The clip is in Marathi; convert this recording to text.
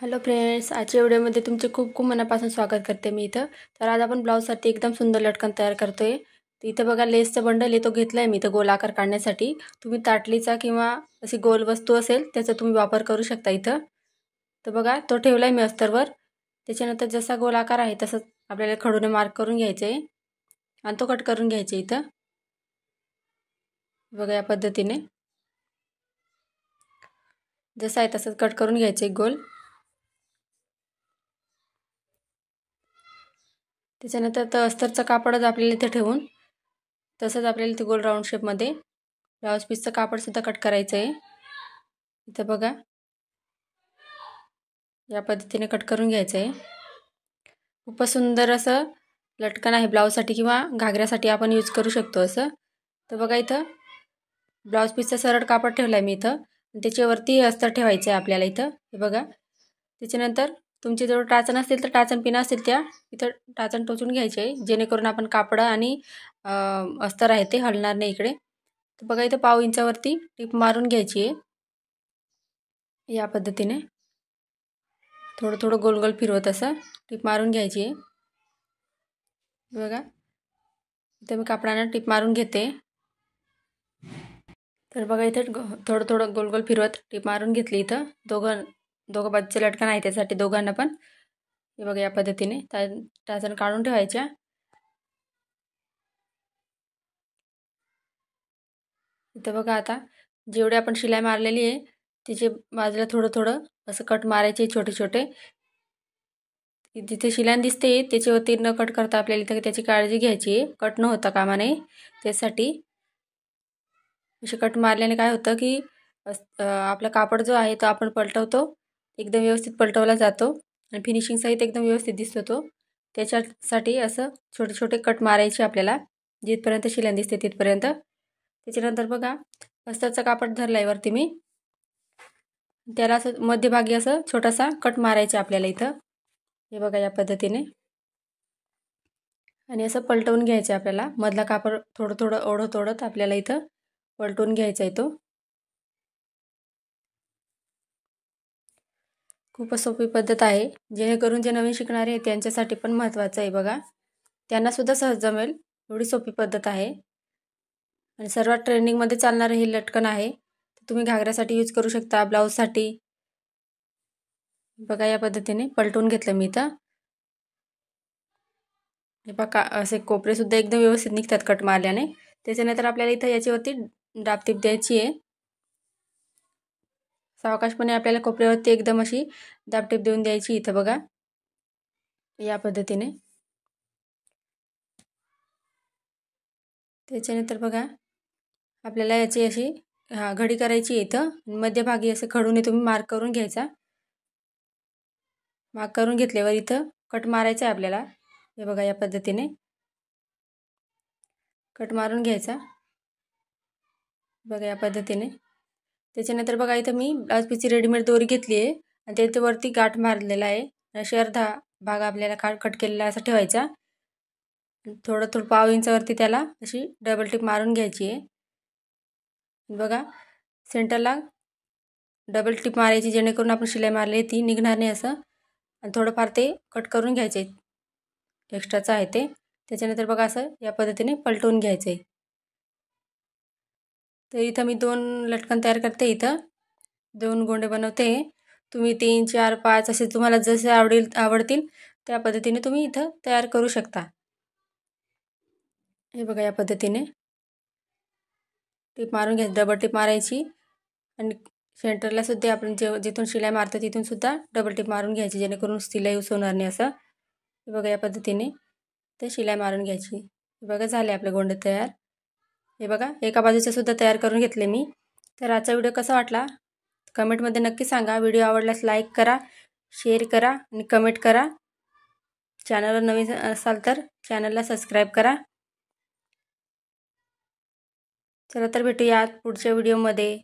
हॅलो फ्रेंड्स, आजच्या व्हिडिओमध्ये तुमचे खूप खूप मनापासून स्वागत करते मी इथं. तर आज आपण ब्लाऊजसाठी एकदम सुंदर लटकन तयार करतोय. तर इथं बघा लेसचं बंडल आहे, तो घेतलाय मी इथं गोल आकार काढण्यासाठी. तुम्ही ताटलीचा किंवा अशी गोल वस्तू असेल त्याचा तुम्ही वापर करू शकता इथं. तर बघा तो ठेवलाय मी अस्तरवर. त्याच्यानंतर जसा गोल आकार आहे तसंच आपल्याला खडूने मार्क करून घ्यायचं आहे आणि तो कट करून घ्यायचा इथं. बघा या पद्धतीने जसा आहे तसंच कट करून घ्यायचं एक गोल. त्याच्यानंतर तर अस्तरचं कापडच आपल्याला इथे ठेवून तसंच आपल्याला इथे गोल राऊंड शेपमध्ये ब्लाऊज पीसचं कापडसुद्धा कट करायचं आहे. इथं बघा या पद्धतीने कट करून घ्यायचं आहे. खूपच सुंदर असं लटकन आहे, ब्लाऊजसाठी किंवा घागऱ्यासाठी आपण यूज करू शकतो असं. तर बघा इथं ब्लाऊज पीसचं सरळ कापड ठेवलं आहे मी इथं. त्याच्यावरती अस्तर ठेवायचं आहे आपल्याला इथं. हे बघा त्याच्यानंतर तुमच्याजवळ टाचन असतील तर टाचन पिन असतील त्या इथं टाचन टोचून घ्यायचे आहे, जेणेकरून आपण कापड आणि अस्तर आहे ते हलणार नाही इकडे. तर बघा इथं 1/2 इंचावरती टिप मारून घ्यायची आहे. या पद्धतीने थोडं थोडं गोल गोल फिरवत असं टिप मारून घ्यायची आहे. बघा इथं मी कापडानं टिप मारून घेते. तर बघा इथं थोडं थोडं गोल गोल फिरवत टिप मारून घेतली. इथं दोघं बाजूचे लटकन आहे त्यासाठी दोघांना पण. हे बघा या पद्धतीने टाचन काढून ठेवायच्या. इथं बघा आता जेवढे आपण शिलाई मारलेली आहे तिचे बाजूला थोडं थोडं असं कट मारायचे छोटे छोटे. जिथे शिलाई दिसते त्याच्यावरती न कट करता आपल्याला इथं त्याची काळजी घ्यायची आहे, कट न होता कामा नये. त्यासाठी असे कट मारल्याने काय होतं की आपला कापड जो आहे तो आपण पलटवतो, एकदम व्यवस्थित पलटवला जातो आणि फिनिशिंग सहित एकदम व्यवस्थित दिसतो तो. त्याच्यासाठी असं छोटे छोटे कट मारायचे आपल्याला जिथपर्यंत शिलाई दिसते तिथपर्यंत. त्याच्यानंतर बघा अस्तरचं कापड धरलं आहे वरती मी, त्याला असं मध्यभागी असं छोटासा कट मारायचा आपल्याला इथं. हे बघा या पद्धतीने आणि असं पलटवून घ्यायचं आपल्याला. मधला कापड थोडं थोडं ओढत ओढत आपल्याला इथं पलटवून घ्यायचा आहे तो. खूपच सोपी पद्धत आहे, जेणेकरून जे नवीन शिकणारे आहेत त्यांच्यासाठी पण महत्त्वाचं आहे. बघा त्यांनासुद्धा सहज जमेल एवढी सोपी पद्धत आहे आणि सर्वात ट्रेंडिंगमध्ये चालणारं हे लटकन आहे. तुम्ही घागऱ्यासाठी यूज करू शकता, ब्लाऊजसाठी. बघा या पद्धतीने पलटवून घेतलं मी इथं. हे बघा असे कोपरेसुद्धा एकदम व्यवस्थित निघतात कट मारल्याने. त्याच्यानंतर आपल्याला इथं याच्यावरती डाबटीप द्यायची आहे. सावकाशपणे आपल्याला कोपऱ्यावरती एकदम अशी दाबटीप देऊन द्यायची इथं बघा या पद्धतीने. त्याच्यानंतर बघा आपल्याला याची अशी घडी करायची इथं. मध्यभागी असं खडूने तुम्ही मार्क करून घ्यायचा. मार्क करून घेतल्यावर इथं कट मारायचा आहे आपल्याला. हे बघा या पद्धतीने कट मारून घ्यायचा. बघा या पद्धतीने. त्याच्यानंतर बघा इथं मी ब्लाऊज पीसची रेडीमेड दोरी घेतली आहे आणि त्याच्यावरती गाठ मारलेला आहे. अशी अर्धा भाग आपल्याला कट केलेला असा ठेवायचा. थोडं थोडं 1/2 इंचावरती त्याला अशी डबल टिप मारून घ्यायची आहे. बघा सेंटरला डबल टिप मारायची, जेणेकरून आपण शिलाई मारली ती निघणार नाही असं. आणि थोडंफार ते कट करून घ्यायचे एक्स्ट्राचं आहे ते. त्याच्यानंतर बघा असं या पद्धतीने पलटवून घ्यायचं आहे. तर इथं मी 2 लटकन तयार करते. इथं 2 गोंडे बनवते. तुम्ही 3, 4, 5 असे तुम्हाला जसे आवडतील त्या पद्धतीने तुम्ही इथं तयार करू शकता. हे बघा या पद्धतीने टिप मारून घ्यायची, डबल टिप मारायची आणि सेंटरला सुद्धा आपण जिथून शिलाई मारतो तिथून सुद्धा डबल टिप मारून घ्यायची, जेणेकरून शिलाई यूज होणार नाही असं. हे बघा या पद्धतीने ते शिलाई मारून घ्यायची. हे बघा झाले आपले गोंडे तयार. हे बघा एका बाजूचे सुद्धा तयार करून घेतले मी. तर आजचा व्हिडिओ कसा वाटला कमेंटमध्ये नक्की सांगा. व्हिडिओ आवडल्यास लाईक करा, शेअर करा आणि कमेंट करा. चॅनलवर नवीन असाल तर चॅनलला सबस्क्राईब करा. चला तर भेटूया पुढच्या व्हिडिओमध्ये.